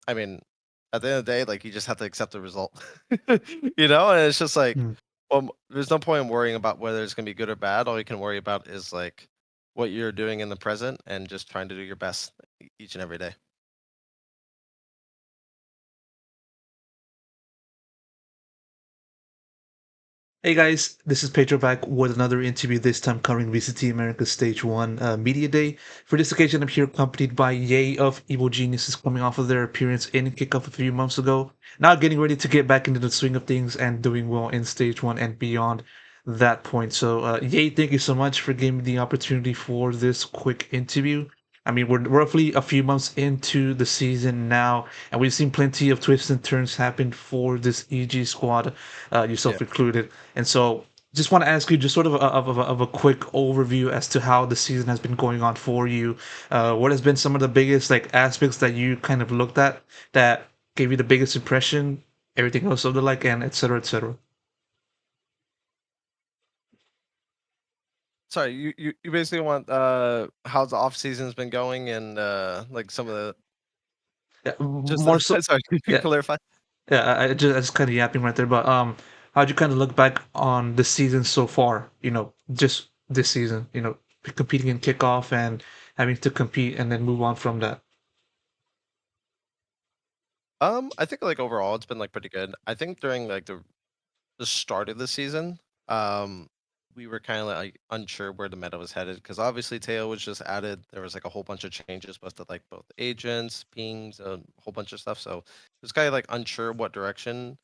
I mean, at the end of the day, like, you just have to accept the result. You know? And it's just like, Mm. there's no point in worrying about whether it's gonna be good or bad. All you can worry about is, like, what you're doing in the present and just trying to do your best each and every day. Hey guys, this is Pedro back with another interview, this time covering VCT Americas Stage 1 Media Day. For this occasion, I'm here accompanied by Yay of Evil Geniuses coming off of their appearance in Kickoff a few months ago. Now getting ready to get back into the swing of things and doing well in Stage 1 and beyond that point. So, Yay, thank you so much for giving me the opportunity for this quick interview. I mean, we're roughly a few months into the season now, and we've seen plenty of twists and turns happen for this EG squad, Yeah. yourself included. And so, just want to ask you just sort of a quick overview as to how the season has been going on for you. What has been some of the biggest like aspects that you kind of looked at that gave you the biggest impression, everything else of the like, and etc. etc. Sorry, you basically want, how's the off season's been going and, like, some of the Yeah, just more so. sorry, can you Yeah, clarify? yeah. I just kind of yapping right there, but how'd you kind of look back on the season so far? You know, just this season. You know, competing in kickoff and having to compete and then move on from that. I think, like, overall, it's been, like, pretty good. I think during, like, the start of the season, um, we were kinda, like, unsure where the meta was headed because obviously Teo was just added. There was, like, a whole bunch of changes both to, like, both agents, pings, a whole bunch of stuff, so it was kinda, like, unsure what direction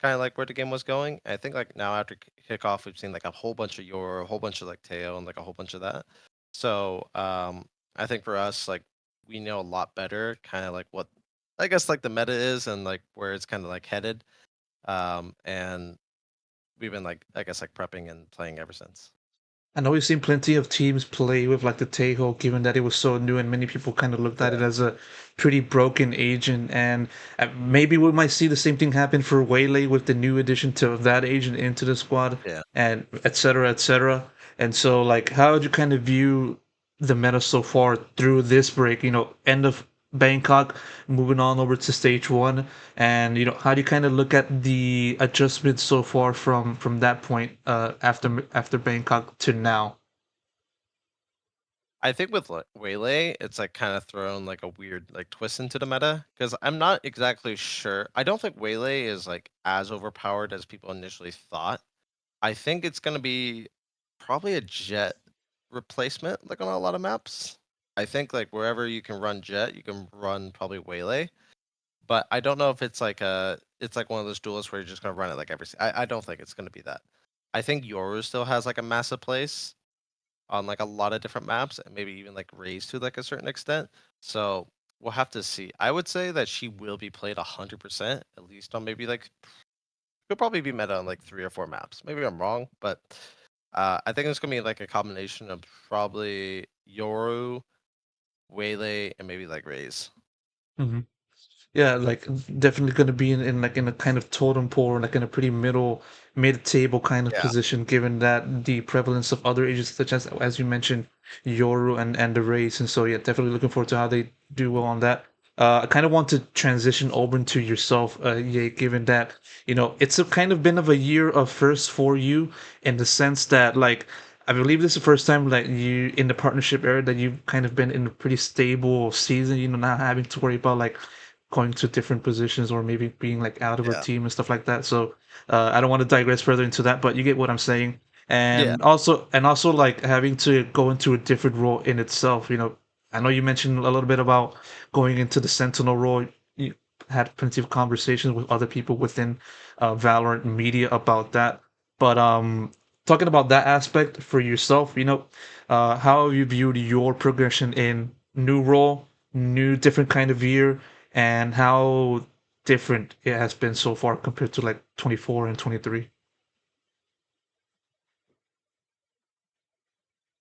kinda like where the game was going. I think, like, now after kickoff, we've seen, like, a whole bunch of Yoru, a whole bunch of, like, Teo, and, like, a whole bunch of that. So, I think for us, like, we know a lot better kinda like what I guess, like, the meta is and, like, where it's kinda, like, headed. And we've been, like, I guess, like, prepping and playing ever since. I know we've seen plenty of teams play with like the Tejo, given that it was so new, and many people kind of looked at it Yeah. as a pretty broken agent. And maybe we might see the same thing happen for Waylay with the new addition to that agent into the squad, Yeah. and et cetera, et cetera. And so, like, how would you kind of view the meta so far through this break? You know, end of Bangkok, moving on over to stage one, and you know, how do you kind of look at the adjustments so far from that point after Bangkok to now? I think with, like, Waylay, it's, like, kinda thrown, like, a weird, like, twist into the meta because 'cause I'm not exactly sure. I don't think Waylay is, like, as overpowered as people initially thought. I think it's gonna be probably a Jet replacement, like, on a lot of maps. I think, like, wherever you can run Jet, you can run probably Waylay, but I don't know if it's, like, one of those duelists where you're just gonna run it, like, I don't think it's gonna be that. I think Yoru still has, like, a massive place on, like, a lot of different maps and maybe even, like, raised to, like, a certain extent. So, we'll have to see. I would say that she will be played 100%, at least on maybe, like she'll probably be meta on, like, 3 or 4 maps. Maybe I'm wrong, but, I think it's gonna be, like, a combination of probably Yoru, Waylay, and maybe, like, Raze. Mhm. Yeah, like definitely going to be in like in a kind of totem pole, like in a pretty mid table kind of Yeah. position, given that the prevalence of other agents such as you mentioned, Yoru and the race, and so yeah, definitely looking forward to how they do well on that. I kind of want to transition over into yourself, yeah, given that you know it's a kind of been of a year of first for you in the sense that like. I believe this is the first time like you in the partnership era that you've kind of been in a pretty stable season, you know, not having to worry about like going to different positions or maybe being like out of a Yeah. team and stuff like that. So I don't want to digress further into that, but you get what I'm saying. Yeah. And also like having to go into a different role in itself. You know, I know you mentioned a little bit about going into the Sentinel role. You had plenty of conversations with other people within Valorant media about that. But talking about that aspect for yourself, you know, how have you viewed your progression in new role, new different kind of year, and how different it has been so far compared to like 24 and 23.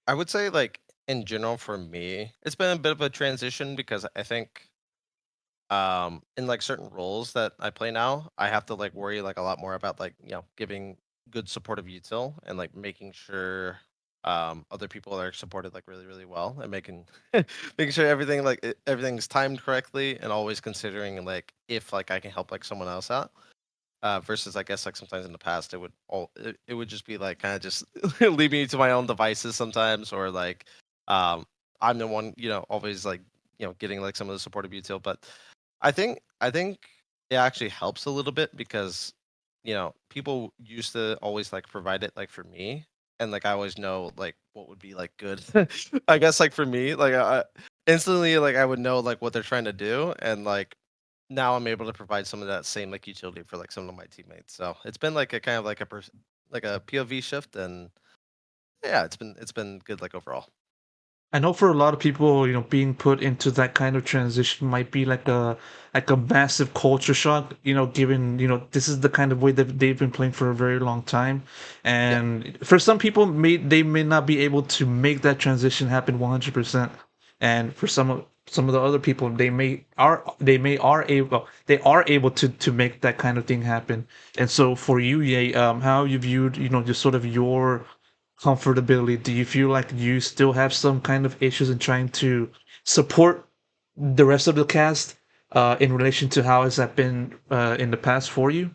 I would say, like, in general for me, it's been a bit of a transition because I think, in, like, certain roles that I play now, I have to, like, worry, like, a lot more about, like, giving good supportive util and, like, making sure Other people are supported like really, really well and making making sure everything like everything's timed correctly and always considering like if like I can help like someone else out. Versus I guess like sometimes in the past it would just be like kind of just leave me to my own devices sometimes or like um I'm the one, always like, getting like some of the supportive util. But I think it actually helps a little bit because people used to always like provide it like for me, and like I always know like what would be like good. I guess like for me, like instantly like I would know like what they're trying to do, and like now I'm able to provide some of that same like utility for like some of my teammates. So it's been like a kind of like like a POV shift, and yeah, it's been good like overall. I know for a lot of people, being put into that kind of transition might be like a massive culture shock, given, this is the kind of way that they've been playing for a very long time. Yeah. And for some people they may not be able to make that transition happen 100%. And for some of the other people they are able to make that kind of thing happen. And so for you, Ye, how you viewed, just sort of your comfortability, do you feel like you still have some kind of issues in trying to support the rest of the cast in relation to how has that been in the past for you?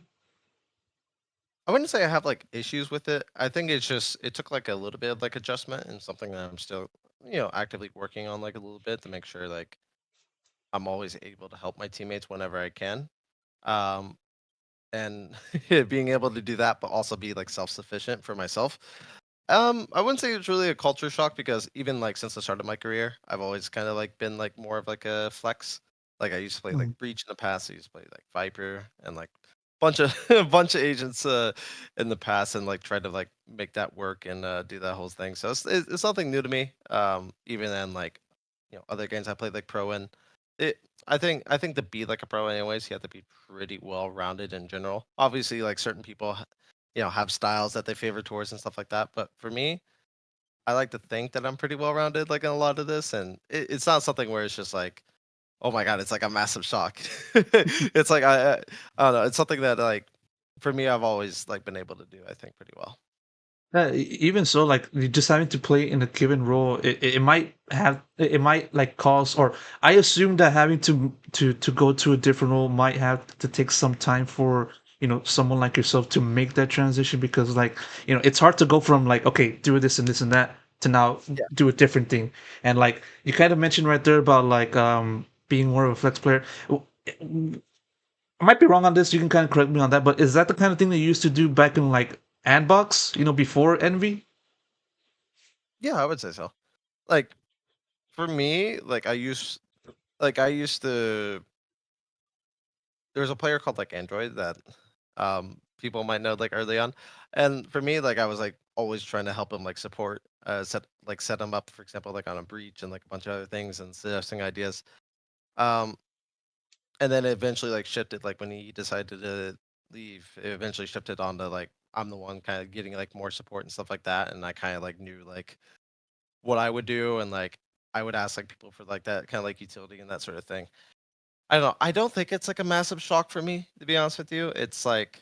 I wouldn't say I have like issues with it. I think it took like a little bit of like adjustment and something that I'm still, actively working on like a little bit to make sure like I'm always able to help my teammates whenever I can. Um and being able to do that but also be like self-sufficient for myself. I wouldn't say it's really a culture shock because even like since the start of my career, I've always kind of like been like more of like a flex. Like I used to play like Mm. Breach in the past. I used to play like Viper and like bunch of a bunch of agents in the past, and like try to like make that work and do that whole thing. So it's nothing new to me. Even then like other games I played like pro in, it I think to be like a pro anyways, you have to be pretty well rounded in general. Obviously, like certain people have styles that they favor towards and stuff like that. But for me, I like to think that I'm pretty well rounded, like in a lot of this, and it's not something where it's just like, oh my god, it's like a massive shock. It's like I don't know. It's something that like for me, I've always like been able to do. I think pretty well. Even so, like you just having to play in a given role, it might like cause, or I assume that having to go to a different role might have to take some time for someone like yourself to make that transition, because like it's hard to go from like, okay, do this and this and that to now Yeah. do a different thing. And like you kind of mentioned right there about like being more of a flex player. I might be wrong on this. You can kind of correct me on that, but is that the kind of thing they used to do back in like Andbox, before Envy? Yeah, I would say so. Like for me, like I used to. There was a player called like Android that people might know like early on, and for me, like I was like always trying to help him like support set him up, for example, like on a breach and like a bunch of other things and suggesting ideas. Um, and then it eventually like shifted, like when he decided to leave, it eventually shifted on to like I'm the one kind of getting like more support and stuff like that, and I kind of like knew like what I would do, and like I would ask like people for like that kind of like utility and that sort of thing. I don't know. I don't think it's like a massive shock for me, to be honest with you. It's like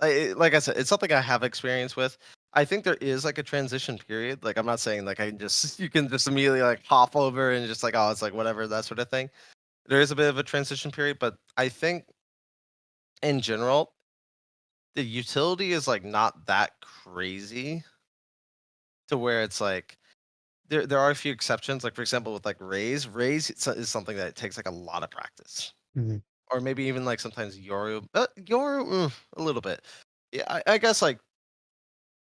I said, it's something I have experience with. I think there is like a transition period. Like I'm not saying like I can just you can just immediately like hop over and just like, oh, it's like whatever, that sort of thing. There is a bit of a transition period, but I think in general the utility is like not that crazy to where it's like there are a few exceptions. Like for example, with like raise is something that takes like a lot of practice, Mhm. or maybe even like sometimes Yoru a little bit. Yeah, I guess like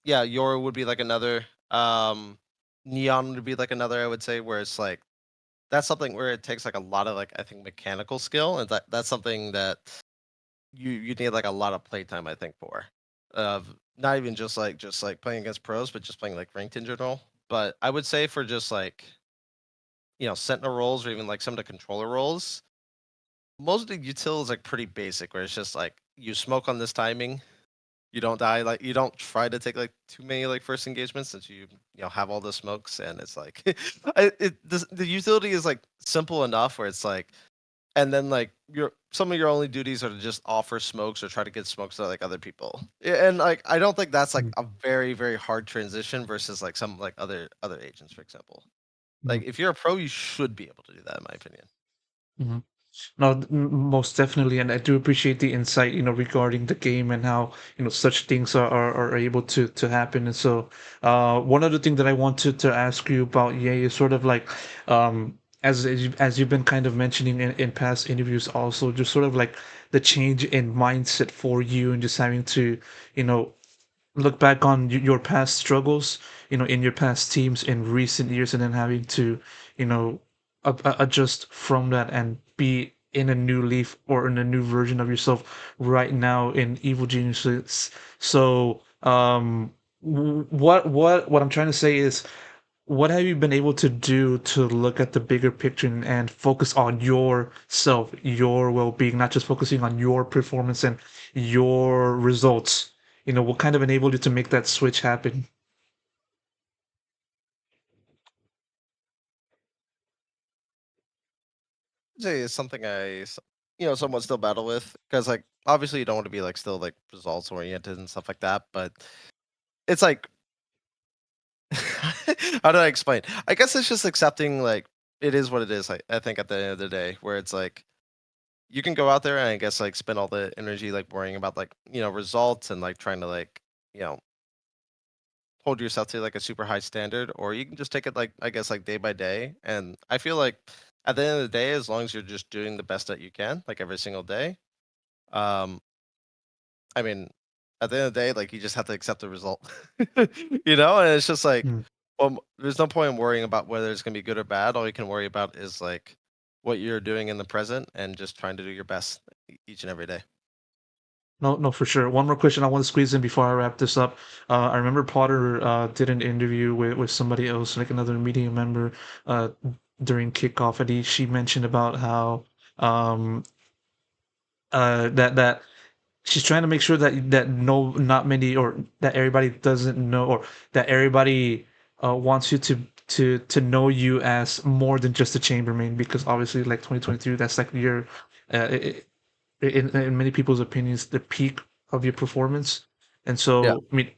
yeah, Yoru would be like another. Neon would be like another. I would say where it's like that's something where it takes like a lot of like I think mechanical skill, and that's something that you need like a lot of playtime. I think for of not even just like playing against pros, but just playing like ranked in general. But I would say for just like Sentinel roles or even like some of the controller roles, most of the util is like pretty basic, where it's just like you smoke on this timing, you don't die, like you don't try to take like too many like first engagements since you have all the smokes, and it's like the utility is like simple enough where it's like and then like your some of your only duties are to just offer smokes or try to get smokes to like other people. Yeah, and like I don't think that's like Mm, a very very hard transition versus like some like other agents, for example. mhm, Like if you're a pro, you should be able to do that, in my opinion. mhm. No, most definitely, and I do appreciate the insight, regarding the game and how such things are able to happen. And so, one other thing that I wanted to ask you about, is sort of like, as you've been kind of mentioning in past interviews, also just sort of like the change in mindset for you and just having to, you know, look back on your past struggles, in your past teams in recent years, and then having to, you know, adjust from that and be in a new leaf or in a new version of yourself right now in Evil Geniuses. So, what I'm trying to say is, what have you been able to do to look at the bigger picture and focus on yourself, your well-being, not just focusing on your performance and your results? What kind of enabled you to make that switch happen? I'd say it's something somewhat still battle with because like obviously you don't want to be like still like results oriented and stuff like that, but it's like how do I explain? I guess it's just accepting like it is what it is. I think at the end of the day, where it's like you can go out there and I guess like spend all the energy like worrying about like results and like trying to like you know hold yourself to like a super high standard, or you can just take it like I guess like day by day. And I feel like at the end of the day, as long as you're just doing the best that you can, like every single day, um, I mean, at the end of the day, like you just have to accept the result, and it's just like, Mm. well, there's no point in worrying about whether it's gonna be good or bad. All you can worry about is like what you're doing in the present and just trying to do your best each and every day. No, no, for sure. One more question I want to squeeze in before I wrap this up. I remember Potter did an interview with somebody else, like another media member, uh, during kickoff, and she mentioned about how um, that she's trying to make sure that no not many or that everybody doesn't know or that everybody wants you to know you as more than just a chambermaid, because obviously like 2023, that's like your in many people's opinions the peak of your performance. And Yeah. so, I mean,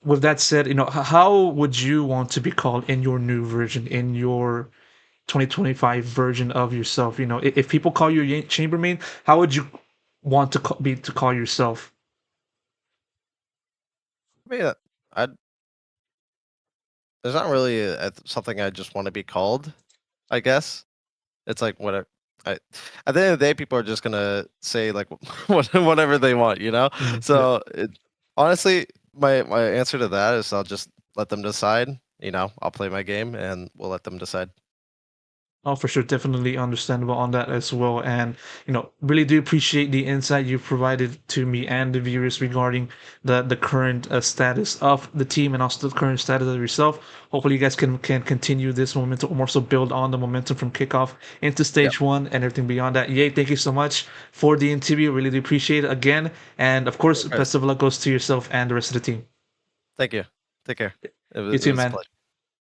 with that said, how would you want to be called in your new version, in your 2025 version of yourself? If people call you a chambermaid, how would you want to call yourself? I mean, I there's not really something I just want to be called. I guess it's like whatever. I, at the end of the day, people are just gonna say like whatever they want, you know. Mm, yeah. So honestly, my answer to that is I'll just let them decide. I'll play my game and we'll let them decide. Oh, for sure. Definitely understandable on that as well. And, really do appreciate the insight you provided to me and the viewers regarding the current status of the team and also the current status of yourself. Hopefully, you guys can continue this momentum, or more so build on the momentum from kickoff into Yep. stage one and everything beyond that. Yay, thank you so much for the interview. Really do appreciate it again. And of course, Of course. best of luck goes to yourself and the rest of the team. Thank you. Take care. You It too, was a man. pleasure.